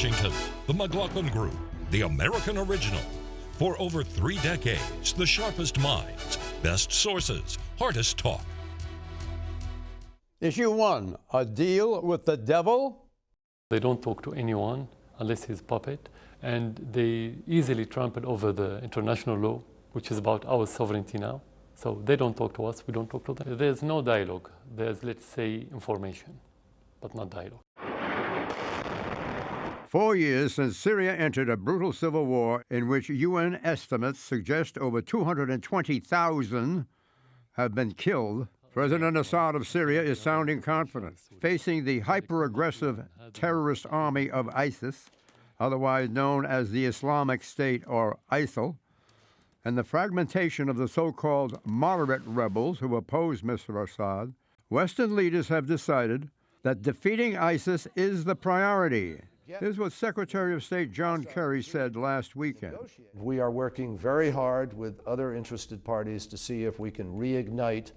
Washington, the McLaughlin Group, the American original. For over 3 decades, the sharpest minds, best sources, hardest talk. Issue 1, a deal with the devil? They don't talk to anyone unless he's a puppet, and they easily trample over the international law, which is about our sovereignty now. So they don't talk to us, we don't talk to them. There's no dialogue. There's, let's say, information, but not dialogue. 4 years since Syria entered a brutal civil war in which UN estimates suggest over 220,000 have been killed, President Assad of Syria is sounding confident, facing the hyper-aggressive terrorist army of ISIS, otherwise known as the Islamic State or ISIL, and the fragmentation of the so-called moderate rebels who oppose Mr. Assad. Western leaders have decided that defeating ISIS is the priority. Here's what Secretary of State John Kerry said last weekend. We are working very hard with other interested parties to see if we can reignite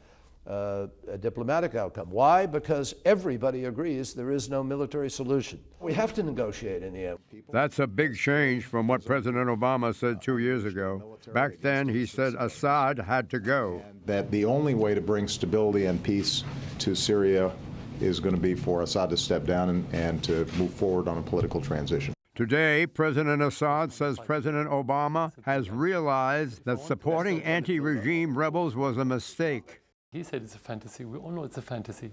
a diplomatic outcome. Why? Because everybody agrees there is no military solution. We have to negotiate in the end. That's a big change from what President Obama said 2 years ago. Back then, he said Assad had to go. That the only way to bring stability and peace to Syria is going to be for Assad to step down and to move forward on a political transition. Today, President Assad says President Obama has realized that supporting anti-regime rebels was a mistake. He said it's a fantasy. We all know it's a fantasy.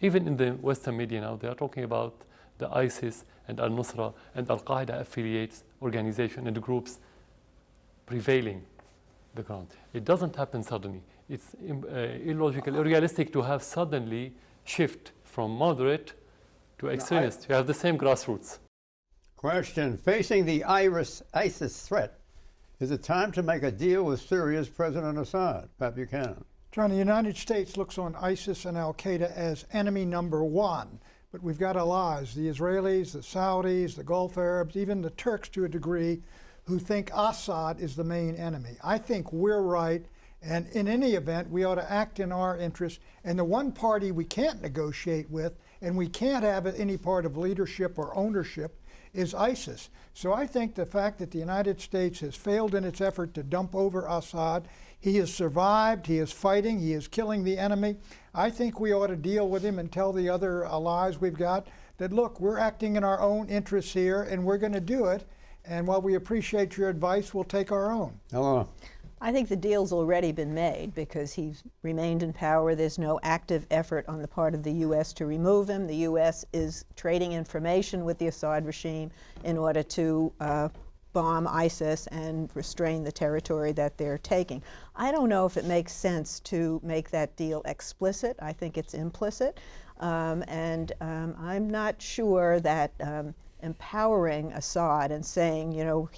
Even in the Western media now, they are talking about the ISIS and al-Nusra and al-Qaeda affiliates, organizations and groups prevailing the ground. It doesn't happen suddenly. It's illogical, unrealistic to have suddenly shift from moderate to extremist. You have the same grassroots. Question, facing the ISIS threat, is it time to make a deal with Syria's President Assad? Pat Buchanan. John, the United States looks on ISIS and al-Qaeda as enemy number 1, but we've got allies, the Israelis, the Saudis, the Gulf Arabs, even the Turks to a degree, who think Assad is the main enemy. I think we're right, and in any event, we ought to act in our interest. And the one party we can't negotiate with, and we can't have any part of leadership or ownership, is ISIS. So I think the fact that the United States has failed in its effort to dump over Assad, he has survived, he is fighting, he is killing the enemy. I think we ought to deal with him and tell the other allies we've got that, look, we're acting in our own interests here and we're going to do it. And while we appreciate your advice, we'll take our own. Hello. I think the deal's already been made because he's remained in power. There's no active effort on the part of the U.S. to remove him. The U.S. is trading information with the Assad regime in order to bomb ISIS and restrain the territory that they're taking. I don't know if it makes sense to make that deal explicit. I think it's implicit. I'm not sure that empowering Assad and saying, you know,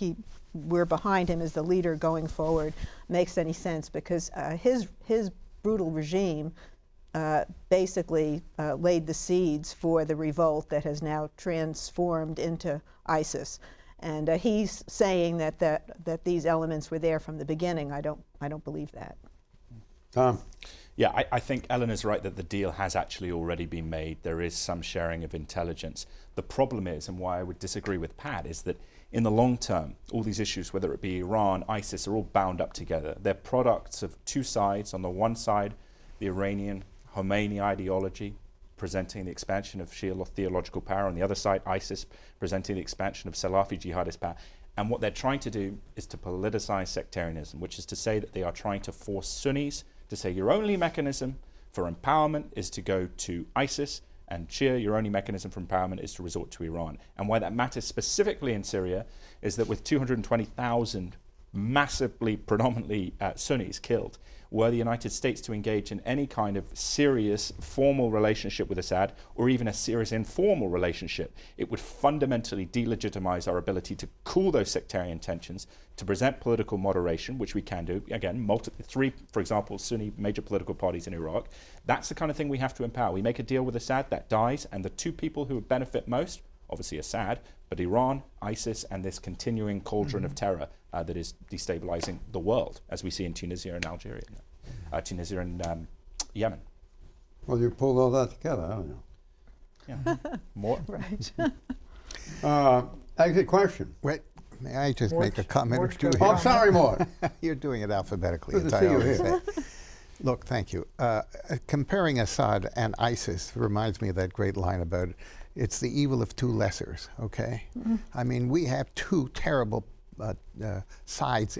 we're behind him as the leader going forward makes any sense, because his brutal regime basically laid the seeds for the revolt that has now transformed into ISIS. And he's saying that these elements were there from the beginning. I don't believe that. Tom. Yeah, I think Ellen is right that the deal has actually already been made. There is some sharing of intelligence. The problem is, and why I would disagree with Pat, is that in the long term, all these issues, whether it be Iran, ISIS, are all bound up together. They're products of two sides. On the one side, the Iranian Khomeini ideology, presenting the expansion of Shia theological power. On the other side, ISIS, presenting the expansion of Salafi jihadist power. And what they're trying to do is to politicize sectarianism, which is to say that they are trying to force Sunnis to say your only mechanism for empowerment is to go to ISIS, and Shia, your only mechanism for empowerment is to resort to Iran. And why that matters specifically in Syria is that with 220,000 massively, predominantly Sunnis killed, were the United States to engage in any kind of serious formal relationship with Assad, or even a serious informal relationship, it would fundamentally delegitimize our ability to cool those sectarian tensions, to present political moderation, which we can do. Again, three, for example, Sunni major political parties in Iraq. That's the kind of thing we have to empower. We make a deal with Assad, that dies, and the two people who would benefit most, obviously Assad, but Iran, ISIS, and this continuing cauldron of terror that is destabilizing the world, as we see in Tunisia and Algeria, Tunisia and Yemen. Well, you pulled all that together, haven't you? Yeah, more. Right. Exit question. Wait, may I just make a Mort- comment or Mort's two got a here? Oh, I'm sorry, Mort. You're doing it alphabetically. Good as to I see you always here. say. Look, thank you. Comparing Assad and ISIS reminds me of that great line about it's the evil of two lessers, okay? I mean, we have two terrible sides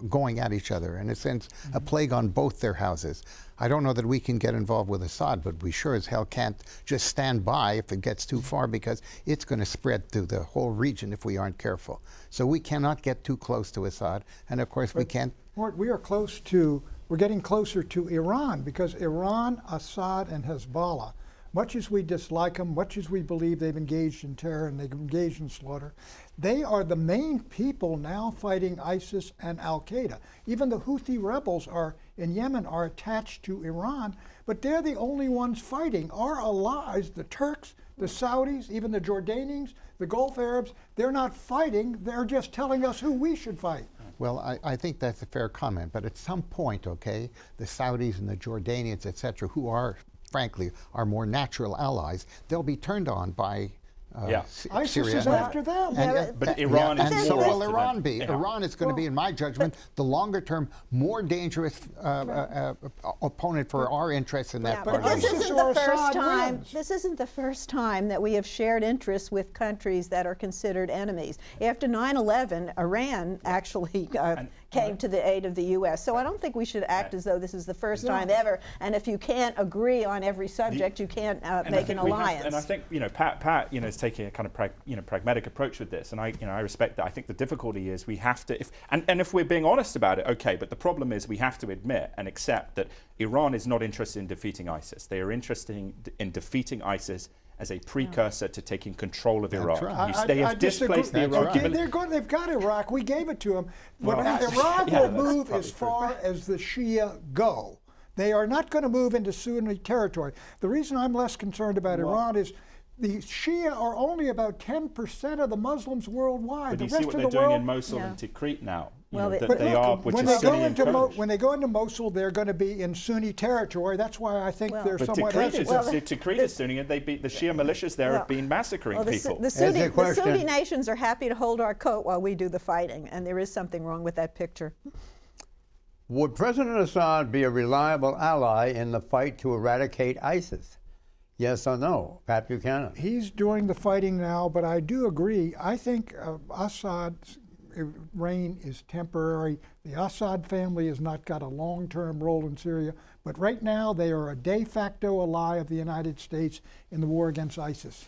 going at each other, and it sends a plague on both their houses. I don't know that we can get involved with Assad, but we sure as hell can't just stand by if it gets too far, because it's going to spread through the whole region if we aren't careful. So we cannot get too close to Assad, and of course we can't. Mort, we're getting closer to Iran, because Iran, Assad, and Hezbollah, much as we dislike them, much as we believe they've engaged in terror and they've engaged in slaughter, they are the main people now fighting ISIS and Al-Qaeda. Even the Houthi rebels in Yemen are attached to Iran, but they're the only ones fighting. Our allies, the Turks, the Saudis, even the Jordanians, the Gulf Arabs, they're not fighting, they're just telling us who we should fight. Well, I think that's a fair comment, but at some point, okay, the Saudis and the Jordanians, et cetera, who are, frankly, our more natural allies, they'll be turned on by ISIS Syria. is after them. But Iran is and so more will often Iran than- be. yeah. Iran is going to be, in my judgment, the longer term, more dangerous opponent for our interests in that Yeah, part but of this the world. ISIS isn't or the first Assad time. wins. This isn't the first time that we have shared interests with countries that are considered enemies. After 9/11, Iran actually came to the aid of the U.S. So I don't think we should act as though this is the first time ever. And if you can't agree on every subject, you can't make an alliance. And I think Pat is taking a kind of pragmatic approach with this, and I respect that. I think the difficulty is we have to, if we're being honest about it, okay. But the problem is we have to admit and accept that Iran is not interested in defeating ISIS. They are interested in defeating ISIS as a precursor to taking control of Iraq. right. They have displaced the Iraqi. They've got Iraq. We gave it to them. But Well, Iran yeah, will that's move probably as true. far as the Shia go. They are not going to move into Sunni territory. The reason I'm less concerned about Iran is the Shia are only about 10% of the Muslims worldwide. But the you rest see what of they're the doing world, in Mosul Yeah. and Tikrit now. Well, That but they look, are, which when is they go Sunni into encouraged. when they go into Mosul, they're going to be in Sunni territory. That's why I think they're But somewhat Tikrit hesitant. is Sunni, and they beat the Shia militias there have been massacring Well, people. the Sunni question. nations are happy to hold our coat while we do the fighting, and there is something wrong with that picture. Would President Assad be a reliable ally in the fight to eradicate ISIS? Yes or no? Pat Buchanan. He's doing the fighting now, but I do agree. I think Assad's reign is temporary. The Assad family has not got a long-term role in Syria, but right now they are a de facto ally of the United States in the war against ISIS.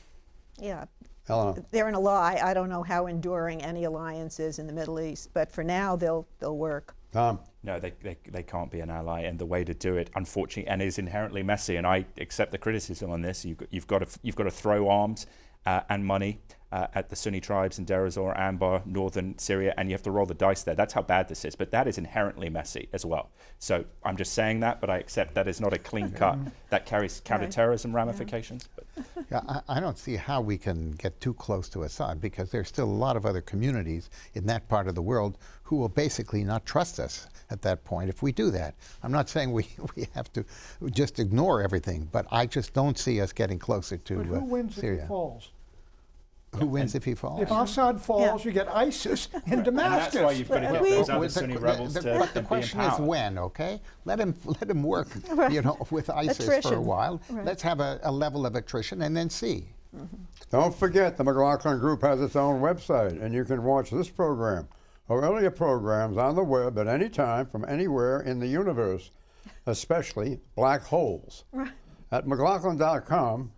Yeah. Eleanor. They're an ally. I don't know how enduring any alliance is in the Middle East, but for now they'll work. Tom. No, they can't be an ally, and the way to do it, unfortunately, and is inherently messy. And I accept the criticism on this. You've got to throw arms and money at the Sunni tribes in Deir ez-Zor, Anbar, northern Syria, and you have to roll the dice there. That's how bad this is. But that is inherently messy as well. So I'm just saying that, but I accept that is not a clean cut. That carries counterterrorism ramifications. But. Yeah, I don't see how we can get too close to Assad, because there's still a lot of other communities in that part of the world who will basically not trust us at that point if we do that. I'm not saying we have to just ignore everything, but I just don't see us getting closer to But who wins Syria. if he falls? Who wins if he falls? If Assad falls, you get ISIS in Damascus. And that's why you've got to get We- those other With the- Sunni the- rebels the- to But the be question is empowered. when, okay? Let him work, with ISIS for a Attrition. while. Right. Let's have a level of attrition and then see. Don't forget, the McLaughlin Group has its own website, and you can watch this program or earlier programs on the web at any time from anywhere in the universe, especially black holes. At McLaughlin.com,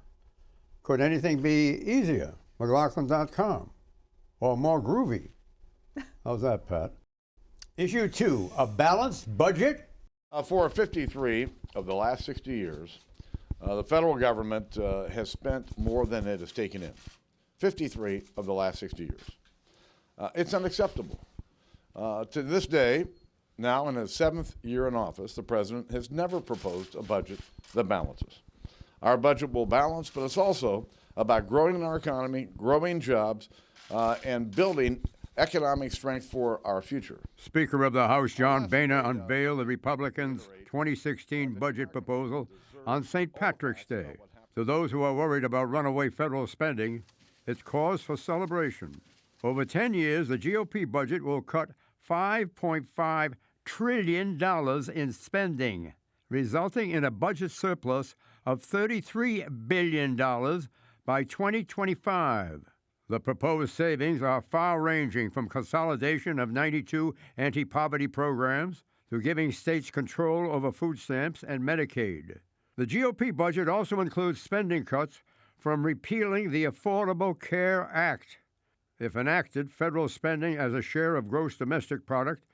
could anything be easier? McLaughlin.com, or more groovy. How's that, Pat? Issue 2, a balanced budget. For 53 of the last 60 years, the federal government has spent more than it has taken in. 53 of the last 60 years. It's unacceptable. To this day, now in his 7th year in office, the president has never proposed a budget that balances. Our budget will balance, but it's also about growing our economy, growing jobs, and building economic strength for our future. Speaker of the House John Boehner unveiled the Republicans' 2016 budget proposal on St. Patrick's Day. To those who are worried about runaway federal spending, it's cause for celebration. Over 10 years, the GOP budget will cut $5.5 trillion in spending, resulting in a budget surplus of $33 billion by 2025. The proposed savings are far-ranging, from consolidation of 92 anti-poverty programs to giving states control over food stamps and Medicaid. The GOP budget also includes spending cuts from repealing the Affordable Care Act. If enacted, federal spending as a share of gross domestic product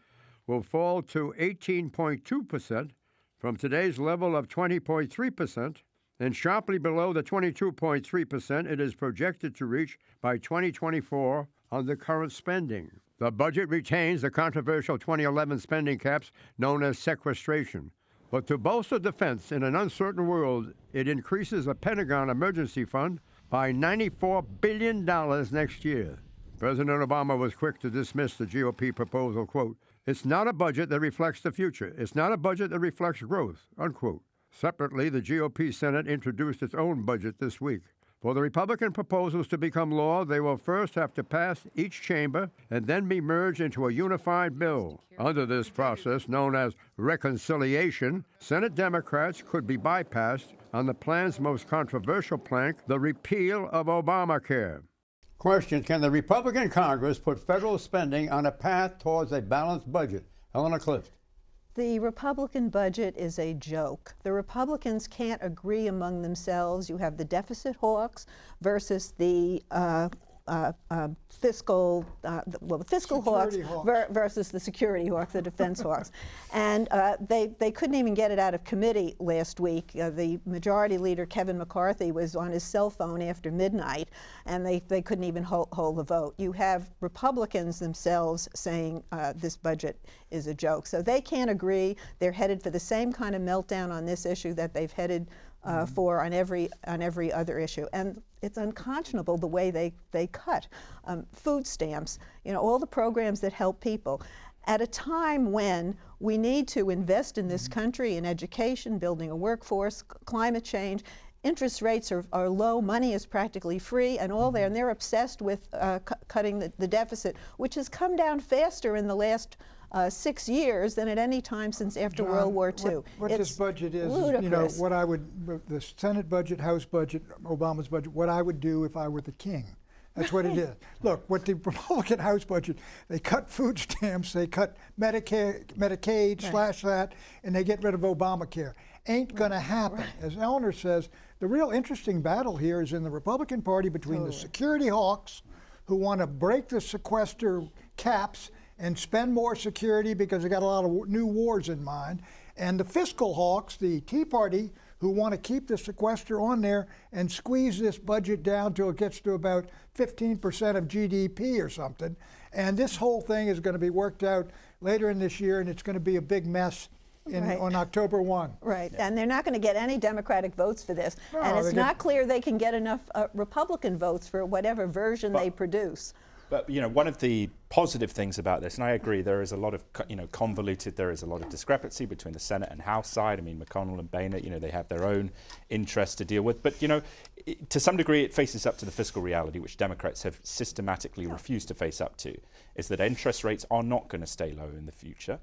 will fall to 18.2% from today's level of 20.3%, and sharply below the 22.3% it is projected to reach by 2024 under current spending. The budget retains the controversial 2011 spending caps known as sequestration. But to bolster defense in an uncertain world, it increases the Pentagon emergency fund by $94 billion next year. President Obama was quick to dismiss the GOP proposal, quote, "It's not a budget that reflects the future. It's not a budget that reflects growth," unquote. Separately, the GOP Senate introduced its own budget this week. For the Republican proposals to become law, they will first have to pass each chamber and then be merged into a unified bill. Under this process, known as reconciliation, Senate Democrats could be bypassed on the plan's most controversial plank, the repeal of Obamacare. Question: can the Republican Congress put federal spending on a path towards a balanced budget? Helena Clift. The Republican budget is a joke. The Republicans can't agree among themselves. You have the deficit hawks versus the fiscal hawks versus the security hawks, the defense hawks. And they couldn't even get it out of committee last week. The majority leader, Kevin McCarthy, was on his cell phone after midnight, and they couldn't even hold the vote. You have Republicans themselves saying this budget is a joke. So they can't agree. They're headed for the same kind of meltdown on this issue that they've headed for on every other issue. And it's unconscionable the way they cut food stamps, all the programs that help people. At a time when we need to invest in this country in education, building a workforce, climate change, interest rates are low, money is practically free, and all there, and they're obsessed with cutting the deficit, which has come down faster in the last 6 years than at any time since after World War II. What this budget is, ludicrous. what I would, the Senate budget, House budget, Obama's budget, what I would do if I were the king. That's what it is. Look, what the Republican House budget, they cut food stamps, they cut Medicaid, slash that, and they get rid of Obamacare. Ain't gonna happen. As Eleanor says, the real interesting battle here is in the Republican Party between the security hawks, who want to break the sequester caps and spend more security because they got a lot of new wars in mind, and the fiscal hawks, the Tea Party, who want to keep the sequester on there and squeeze this budget down till it gets to about 15% of GDP or something. And this whole thing is going to be worked out later in this year, and it's going to be a big mess on October 1. Right, and they're not going to get any Democratic votes for this. No, and it's not clear they can get enough Republican votes for whatever version they produce. But one of the positive things about this, and I agree, there is a lot of convoluted, there is a lot of discrepancy between the Senate and House side. I mean, McConnell and Boehner, they have their own interests to deal with. But to some degree, it faces up to the fiscal reality, which Democrats have systematically refused to face up to, is that interest rates are not going to stay low in the future.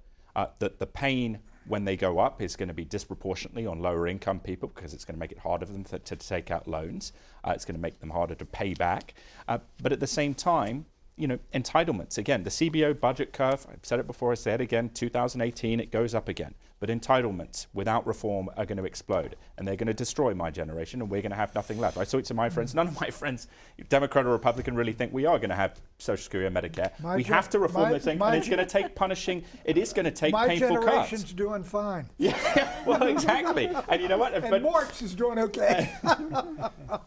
That the pain when they go up is going to be disproportionately on lower income people, because it's going to make it harder for them to take out loans. It's going to make them harder to pay back. But at the same time, entitlements, again, the CBO budget curve, I've said it before, I say it again, 2018, it goes up again. But entitlements without reform are going to explode, and they're going to destroy my generation, and we're going to have nothing left. I talk to my friends, none of my friends, Democrat or Republican, really think we are going to have Social Security and Medicare. We have to reform the thing, and it's going to take it is going to take painful cuts. My generation's doing fine. Yeah, well, exactly. And you know what? And Marx is doing okay.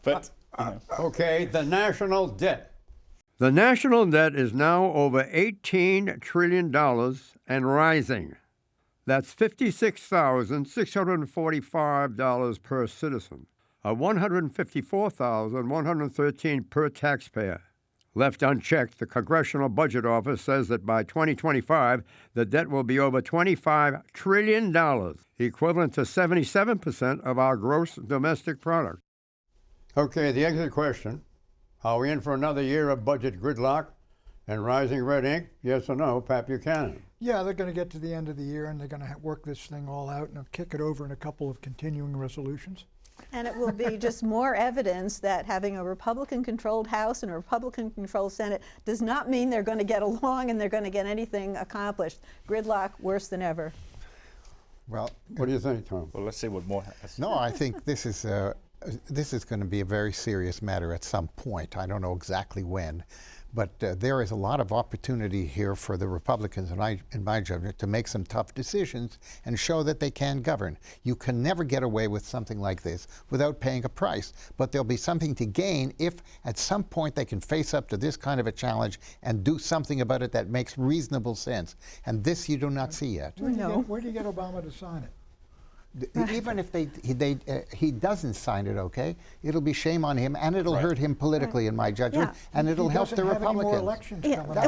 But, Okay, the national debt. The national debt is now over $18 trillion and rising. That's $56,645 per citizen, $154,113 per taxpayer. Left unchecked, the Congressional Budget Office says that by 2025, the debt will be over $25 trillion, equivalent to 77% of our gross domestic product. Okay, the exit question. Are we in for another year of budget gridlock? And Rising Red ink, yes or no, Pat Buchanan? Yeah, they're going to get to the end of the year and they're going to work this thing all out and they'll kick it over in a couple of continuing resolutions. And it will be just more evidence that having a Republican-controlled House and a Republican-controlled Senate does not mean they're going to get along and they're going to get anything accomplished. Gridlock worse than ever. Well, What do you think, Tom? Well, let's see what more happens. no, I think this is going to be a very serious matter at some point. I don't know exactly when. But there is a lot of opportunity here for the Republicans, in my judgment, to make some tough decisions and show that they can govern. You can never get away with something like this without paying a price. But there'll be something to gain if at some point they can face up to this kind of a challenge and do something about it that makes reasonable sense. And this you do not see yet. Where do you get Obama to sign it? Even if he doesn't sign it, okay, it'll be shame on him, and it'll hurt him politically, in my judgment, and it'll help the Republicans.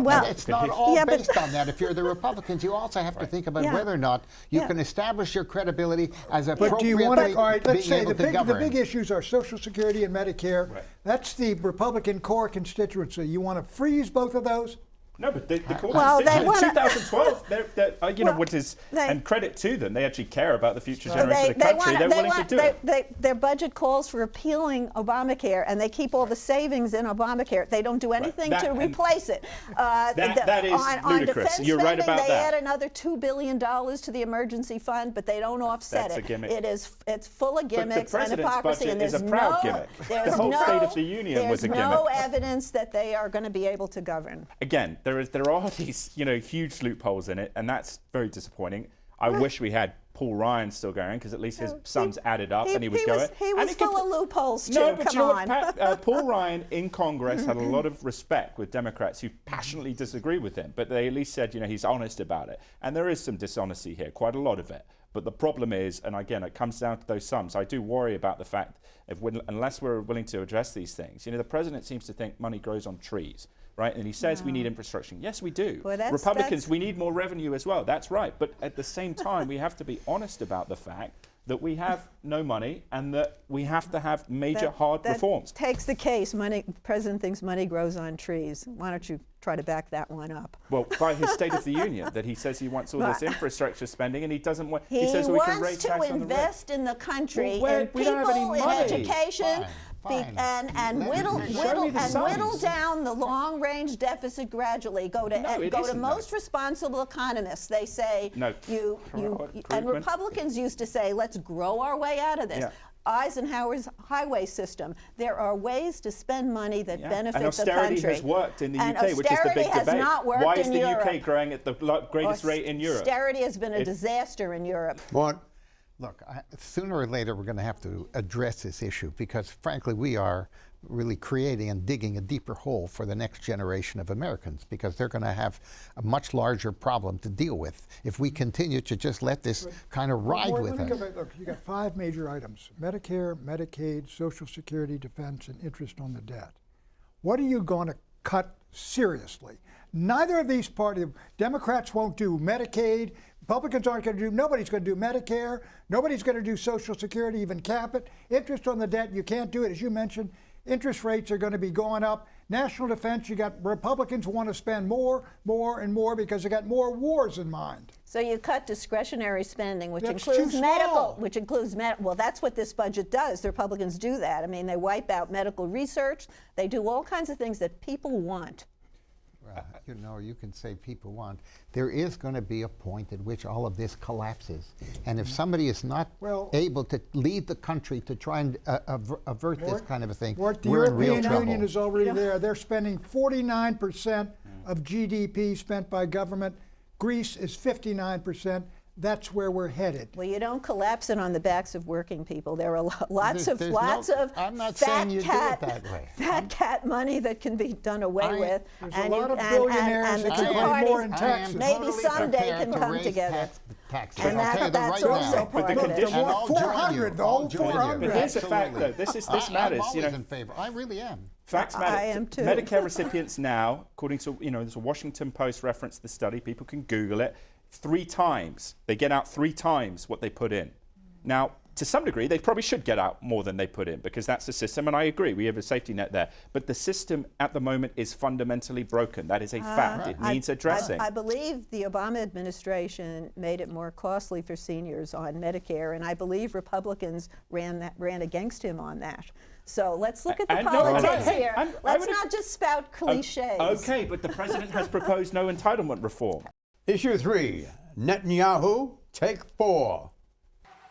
Well, It's not all based on that. If you're the Republicans, you also have to think about whether or not you can establish your credibility as appropriately But do you want to, all right, let's being say able to govern. the big issues are Social Security and Medicare. That's the Republican core constituency. You want to freeze both of those? No, but the Well, they in wanna- 2012, you know, Well, what is, they- and credit to them, they actually care about the future They- generation of the they country. want- They're they willing want- to do it. Their budget calls for repealing Obamacare, and they keep all the savings in Obamacare. They don't do anything That- to and replace it. that is on ludicrous. defense You're right spending, about they that. add another $2 billion to the emergency fund, but they don't offset That's a it. gimmick. It's full of But the gimmicks and president's hypocrisy, and budget is there's a proud no, gimmick. there's The whole no, State of the Union was a there's no gimmick. evidence that they are going to be able to govern. Again, there are these, you know, huge loopholes in it, and that's very disappointing. I wish we had Paul Ryan still going, because at least his sums added up, and he would go it. He was full of loopholes too. No, but Come you know on. what, Pat, Paul Ryan in Congress had a lot of respect with Democrats who passionately disagree with him, but they at least said, you know, he's honest about it. And there is some dishonesty here, quite a lot of it. But the problem is, and again, it comes down to those sums. I do worry about the fact, unless we're willing to address these things. You know, the president seems to think money grows on trees, right? And he says we need infrastructure. Yes, we do. Well, Republicans, we need more revenue as well. That's right. But at the same time, we have to be honest about the fact that we have no money and that we have to have major hard reforms. That takes the case. The president thinks money grows on trees. Why don't you try to back that one up? Well, by his State of the Union, that he says he wants all this infrastructure spending, and he doesn't want. He says we can wants raise to tax on the invest in the country, in we don't have any people, in money. education, Fine. and whittle down the long-range deficit gradually. Go to isn't, most responsible economists. They say and Republicans used to say, let's grow our way out of this. Yeah. Eisenhower's highway system. There are ways to spend money that benefit and the country. austerity has worked in the And UK, which is the big austerity has debate. not worked Why is in the Europe. UK growing at the greatest rate in Europe? Austerity has been a disaster in Europe. What? Look, sooner or later we're going to have to address this issue because, frankly, we are really creating and digging a deeper hole for the next generation of Americans because they're going to have a much larger problem to deal with if we continue to just let this kind of ride with us. Look, you got 5 major items: Medicare, Medicaid, Social Security, defense, and interest on the debt. What are you going to cut seriously? Neither of these parties, Democrats won't do Medicaid, Republicans aren't going to do, nobody's going to do Medicare, nobody's going to do Social Security, even cap it. Interest on the debt, you can't do it, as you mentioned. Interest rates are going to be going up. National defense, you got Republicans who want to spend more, and more because they got more wars in mind. So you cut discretionary spending, which That's includes too medical, small. well, that's what this budget does. The Republicans do that. I mean, they wipe out medical research. They do all kinds of things that people want. You know, you can say people want. There is going to be a point at which all of this collapses. And if somebody is not able to lead the country to try and avert this kind of a thing, The we're in real European trouble. Union is already there. They're spending 49% of GDP spent by government. Greece is 59%. That's where we're headed. Well, you don't collapse it on the backs of working people. There are lots of I'm not saying you do it that way. fat cat money that can be done away with. There's and a lot you, of billionaires and the that two can pay parties more in taxes. maybe someday can come together. Taxes. And I'll tell you that's right also now. part the of it. condition- And I'll join 400, you. the whole I'll join you. 400. But here's the fact, though. Absolutely. This I'm matters. always in favor. I really am. Facts matter. I am too. Medicare recipients now, according to, there's a Washington Post reference to the study. People can Google it. 3 times. They get out 3 times what they put in. Now, to some degree, they probably should get out more than they put in, because that's the system, and I agree, we have a safety net there. But the system at the moment is fundamentally broken. That is a fact. It needs addressing. I believe the Obama administration made it more costly for seniors on Medicare, and I believe Republicans ran against him on that. So let's look at the politics here. Let's not just spout cliches. Okay, but the president has proposed no entitlement reform. Issue 3, Netanyahu, take 4.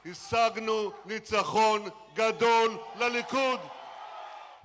השגנו ניצחון גדול לליכוד.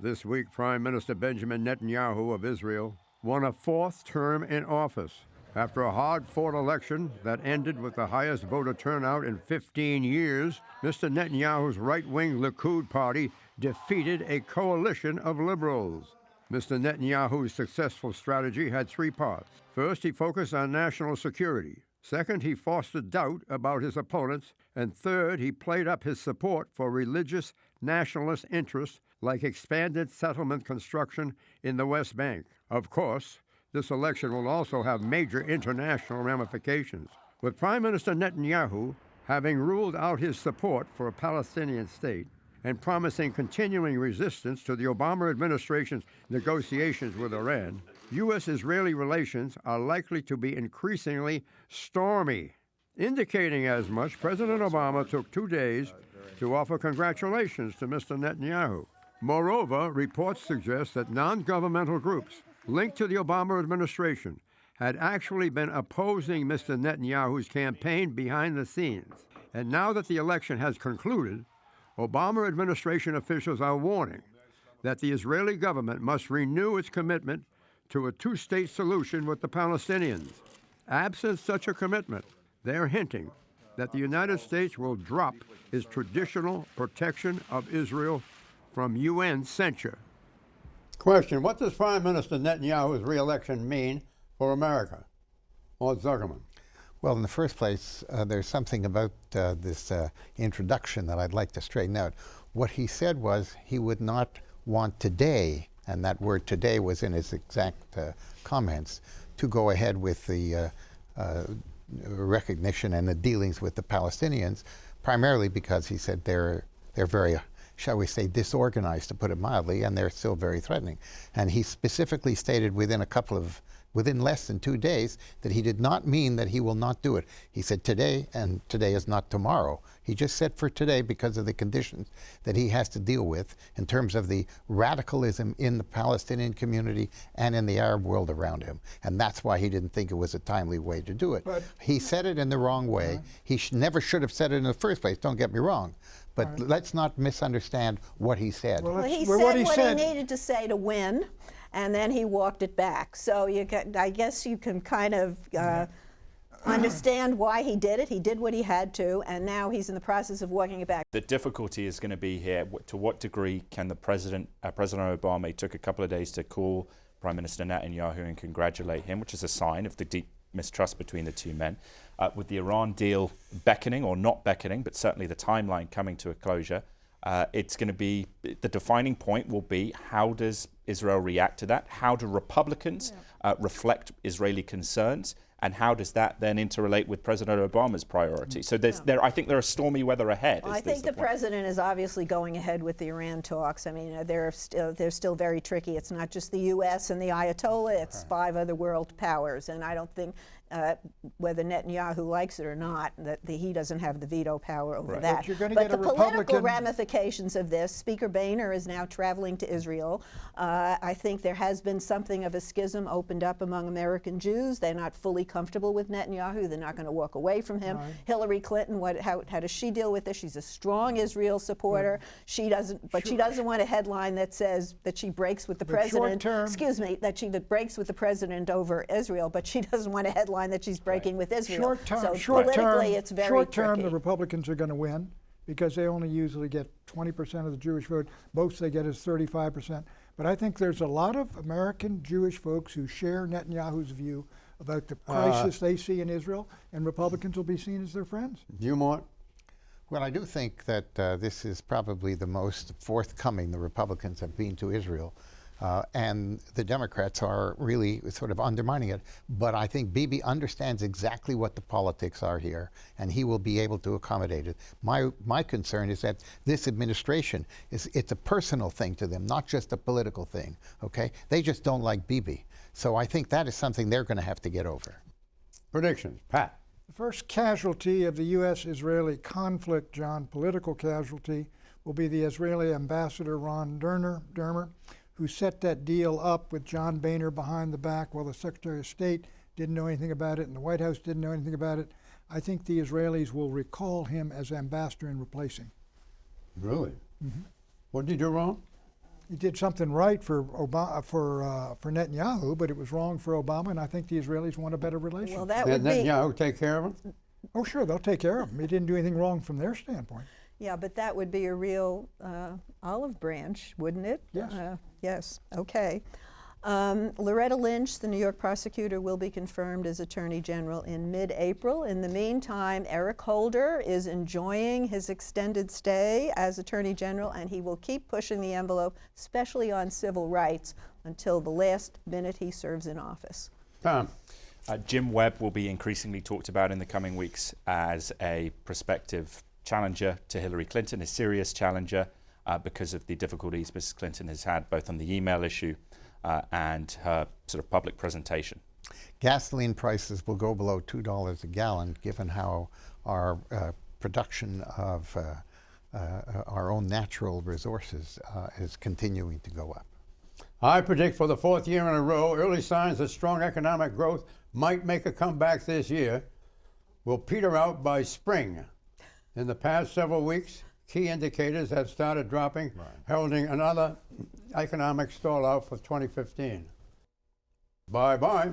This week, Prime Minister Benjamin Netanyahu of Israel won a 4th term in office after a hard-fought election that ended with the highest voter turnout in 15 years. Mr. Netanyahu's right-wing Likud party defeated a coalition of liberals. Mr. Netanyahu's successful strategy had 3 parts. First, he focused on national security. Second, he fostered doubt about his opponents. And third, he played up his support for religious nationalist interests like expanded settlement construction in the West Bank. Of course, this election will also have major international ramifications, with Prime Minister Netanyahu having ruled out his support for a Palestinian state and promising continuing resistance to the Obama administration's negotiations with Iran. U.S.-Israeli relations are likely to be increasingly stormy. Indicating as much, President Obama took 2 days to offer congratulations to Mr. Netanyahu. Moreover, reports suggest that non-governmental groups linked to the Obama administration had actually been opposing Mr. Netanyahu's campaign behind the scenes. And now that the election has concluded, Obama administration officials are warning that the Israeli government must renew its commitment to a 2-state solution with the Palestinians. Absent such a commitment, they're hinting that the United States will drop its traditional protection of Israel from UN censure. Question: what does Prime Minister Netanyahu's re-election mean for America? Lord Zuckerman. Well, in the first place, there's something about this introduction that I'd like to straighten out. What he said was he would not want today, and that word today was in his exact comments, to go ahead with the recognition and the dealings with the Palestinians, primarily because he said they're very, shall we say, disorganized, to put it mildly, and they're still very threatening. And he specifically stated within less than 2 days that he did not mean that he will not do it. He said today, and today is not tomorrow. He just said for today because of the conditions that he has to deal with in terms of the radicalism in the Palestinian community and in the Arab world around him. And that's why he didn't think it was a timely way to do it. But he said it in the wrong way. He never should have said it in the first place, don't get me wrong. But let's not misunderstand what he said. Well, he said what he needed to say to win, and then he walked it back. So I guess you can kind of understand why he did it. He did what he had to, and now he's in the process of walking it back. The difficulty is going to be here, to what degree can the President Obama took a couple of days to call Prime Minister Netanyahu and congratulate him, which is a sign of the deep mistrust between the two men. With the Iran deal beckoning, or not beckoning, but certainly the timeline coming to a closure, it's going to be, the defining point will be, how does Israel react to that? How do Republicans reflect Israeli concerns? And how does that then interrelate with President Obama's priorities? So I think there are stormy weather ahead. Well, I think the president is obviously going ahead with the Iran talks. I mean, they're still very tricky. It's not just the U.S. and the Ayatollah, it's 5 other world powers. And I don't think, whether Netanyahu likes it or not, that he doesn't have the veto power over that. But the political ramifications of this, Speaker Boehner is now traveling to Israel. I think there has been something of a schism opened up among American Jews. They're not fully comfortable with Netanyahu. They're not going to walk away from him. Hillary Clinton, how does she deal with this? She's a strong Israel supporter. She doesn't want a headline that says that she breaks with the president. Excuse me, that she breaks with the president over Israel, but she doesn't want a headline that she's breaking with Israel. Politically, it's very short term, tricky. the Republicans are going to win because they only usually get 20% of the Jewish vote. Most they get is 35%. But I think there's a lot of American Jewish folks who share Netanyahu's view about the crisis they see in Israel, and Republicans will be seen as their friends. Dumont? Well, I do think that this is probably the most forthcoming the Republicans have been to Israel And the Democrats are really sort of undermining it. But I think Bibi understands exactly what the politics are here, and he will be able to accommodate it. My concern is that this administration, it's a personal thing to them, not just a political thing, okay? They just don't like Bibi. So I think that is something they're going to have to get over. Predictions, Pat. The first casualty of the U.S.-Israeli conflict, John, political casualty, will be the Israeli ambassador Ron Dermer, who set that deal up with John Boehner behind the back while the Secretary of State didn't know anything about it and the White House didn't know anything about it. I think the Israelis will recall him as ambassador and replace him. Really? What did he do wrong? He did something right for Netanyahu, but it was wrong for Obama, and I think the Israelis want a better relationship. Well, that would be... Netanyahu take care of him? Oh, sure, they'll take care of him. He didn't do anything wrong from their standpoint. Yeah, but that would be a real olive branch, wouldn't it? Yes. Yes, okay. Loretta Lynch, the New York prosecutor, will be confirmed as Attorney General in mid-April. In the meantime, Eric Holder is enjoying his extended stay as Attorney General, and he will keep pushing the envelope, especially on civil rights, until the last minute he serves in office. Tom. Jim Webb will be increasingly talked about in the coming weeks as a prospective challenger to Hillary Clinton, a serious challenger, because of the difficulties Mrs. Clinton has had both on the email issue and her sort of public presentation. Gasoline prices will go below $2 a gallon, given how our production of our own natural resources is continuing to go up. I predict for the fourth year in a row, early signs of strong economic growth might make a comeback this year, will peter out by spring. In the past several weeks, key indicators have started dropping, heralding another economic stall out for 2015. Bye-bye.